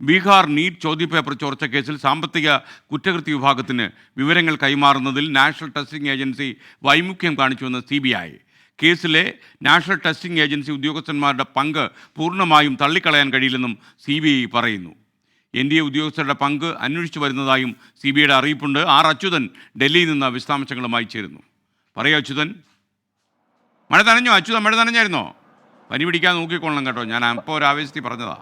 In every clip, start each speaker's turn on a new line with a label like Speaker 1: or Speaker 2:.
Speaker 1: Bihar NEET ചോദ്യപേപ്പർ ചോർച്ച കേസിൽ സാമ്പത്തിക കുറ്റകൃത്യ വിഭാഗത്തിന് വിവരങ്ങൾ കൈമാറുന്നതിൽ നാഷണൽ ടെസ്റ്റിംഗ് ഏജൻസി വൈമുഖ്യം കാണിച്ചുവെന്ന് CBI. കേസിലെ നാഷണൽ ടെസ്റ്റിംഗ് ഏജൻസി ഉദ്യോഗസ്ഥന്മാരുടെ പങ്ക് പൂർണ്ണമായും തള്ളിക്കളയാൻ കഴിയില്ലെന്നും CBI പറയുന്നു. NDA ഉദ്യോഗസ്ഥരുടെ പങ്ക് അന്വേഷിച്ചു വരുന്നതായും CBIയുടെ അറിയിപ്പുണ്ട്. അച്യുതൻ ഡൽഹിയിൽ നിന്ന് വിശദാംശങ്ങളുമായി ചേരുന്നു. പറയൂ അച്യുതൻ. മഴ നനഞ്ഞോ അച്യുതൻ? മഴ നനഞ്ഞായിരുന്നോ? പനി പിടിക്കാൻ നോക്കിക്കൊള്ളണം കേട്ടോ. ഞാൻ അപ്പോൾ ഒരു ആവേശത്തിൽ പറഞ്ഞതാ.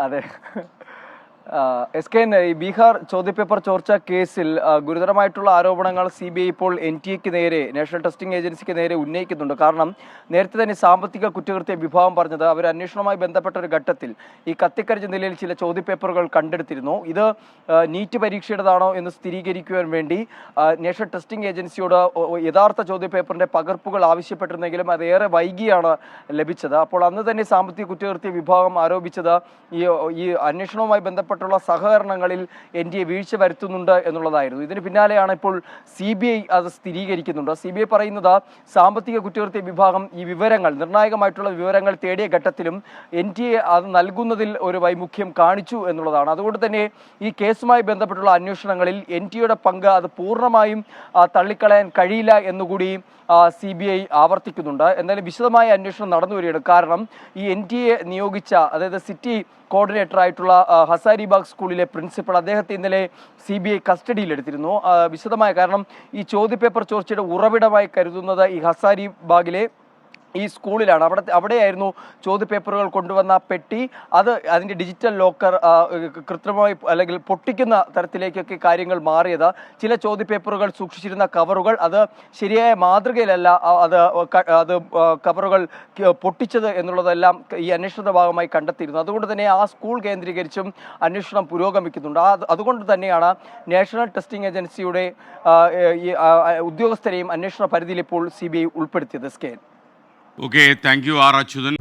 Speaker 2: അതെ, SKN ഈ ബീഹാർ ചോദ്യപേപ്പർ ചോർച്ച കേസിൽ ഗുരുതരമായിട്ടുള്ള ആരോപണങ്ങൾ CBI ഇപ്പോൾ NTA നേരെ, നാഷണൽ ടെസ്റ്റിംഗ് ഏജൻസിക്ക് നേരെ ഉന്നയിക്കുന്നുണ്ട്. കാരണം നേരത്തെ തന്നെ സാമ്പത്തിക കുറ്റകൃത്യ വിഭാഗം പറഞ്ഞത് അവർ അന്വേഷണവുമായി ബന്ധപ്പെട്ട ഒരു ഘട്ടത്തിൽ ഈ കത്തിക്കരിച്ച നിലയിൽ ചില ചോദ്യപേപ്പറുകൾ കണ്ടെടുത്തിരുന്നു. ഇത് നീറ്റ് പരീക്ഷയുടേതാണോ എന്ന് സ്ഥിരീകരിക്കുവാൻ വേണ്ടി നാഷണൽ ടെസ്റ്റിംഗ് ഏജൻസിയോട് യഥാർത്ഥ ചോദ്യപേപ്പറിന്റെ പകർപ്പുകൾ ആവശ്യപ്പെട്ടിരുന്നെങ്കിലും അത് ഏറെ വൈകിയാണ് ലഭിച്ചത്. അപ്പോൾ അന്ന് തന്നെ സാമ്പത്തിക കുറ്റകൃത്യ വിഭാഗം ആരോപിച്ചത് ഈ അന്വേഷണവുമായി ബന്ധപ്പെട്ട സഹകരണങ്ങളിൽ NDA വീഴ്ച വരുത്തുന്നുണ്ട് എന്നുള്ളതായിരുന്നു. ഇതിന് പിന്നാലെയാണ് ഇപ്പോൾ CBI അത് സ്ഥിരീകരിക്കുന്നുണ്ട്. CBI പറയുന്നത് സാമ്പത്തിക കുറ്റകൃത്യ വിഭാഗം ഈ വിവരങ്ങൾ, നിർണായകമായിട്ടുള്ള വിവരങ്ങൾ തേടിയ ഘട്ടത്തിലും NTA അത് നൽകുന്നതിൽ ഒരു വൈമുഖ്യം കാണിച്ചു എന്നുള്ളതാണ്. അതുകൊണ്ട് തന്നെ ഈ കേസുമായി ബന്ധപ്പെട്ടുള്ള അന്വേഷണങ്ങളിൽ NTAയുടെ പങ്ക് അത് പൂർണ്ണമായും തള്ളിക്കളയാൻ കഴിയില്ല എന്നുകൂടി CBI ആവർത്തിക്കുന്നുണ്ട്. എന്നാലും വിശദമായ അന്വേഷണം നടന്നു വരികയാണ്. കാരണം ഈ NTA നിയോഗിച്ച, അതായത് സിറ്റി കോർഡിനേറ്റർ ആയിട്ടുള്ള ഹസാരിബാഗ് സ്കൂളിലെ പ്രിൻസിപ്പൽ, അദ്ദേഹത്തെ ഇന്നലെ CBI കസ്റ്റഡിയിലെടുത്തിരുന്നു. വിശദമായ, കാരണം ഈ ചോദ്യപേപ്പർ ചോർച്ചയുടെ ഉറവിടമായി കരുതുന്നത് ഈ ഹസാരിബാഗിലെ ഈ സ്കൂളിലാണ്. അവിടെയായിരുന്നു ചോദ്യപേപ്പറുകൾ കൊണ്ടുവന്ന പെട്ടി, അതിൻ്റെ ഡിജിറ്റൽ ലോക്കർ കൃത്രിമമായി അല്ലെങ്കിൽ പൊട്ടിക്കുന്ന തരത്തിലേക്കൊക്കെ കാര്യങ്ങൾ മാറിയത്. ചില ചോദ്യപേപ്പറുകൾ സൂക്ഷിച്ചിരുന്ന കവറുകൾ അത് ശരിയായ മാതൃകയിലല്ല അത് കവറുകൾ പൊട്ടിച്ചത് എന്നുള്ളതെല്ലാം ഈ അന്വേഷണത്തിന്റെ ഭാഗമായി കണ്ടെത്തിയിരുന്നു. അതുകൊണ്ട് തന്നെ ആ സ്കൂൾ കേന്ദ്രീകരിച്ചും അന്വേഷണം പുരോഗമിക്കുന്നുണ്ട്. അതുകൊണ്ട് തന്നെയാണ് നാഷണൽ ടെസ്റ്റിംഗ് ഏജൻസിയുടെ ഉദ്യോഗസ്ഥരെയും അന്വേഷണ പരിധിയിൽ ഇപ്പോൾ CBI ഉൾപ്പെടുത്തിയത്.
Speaker 1: Okay, thank you Achuthan.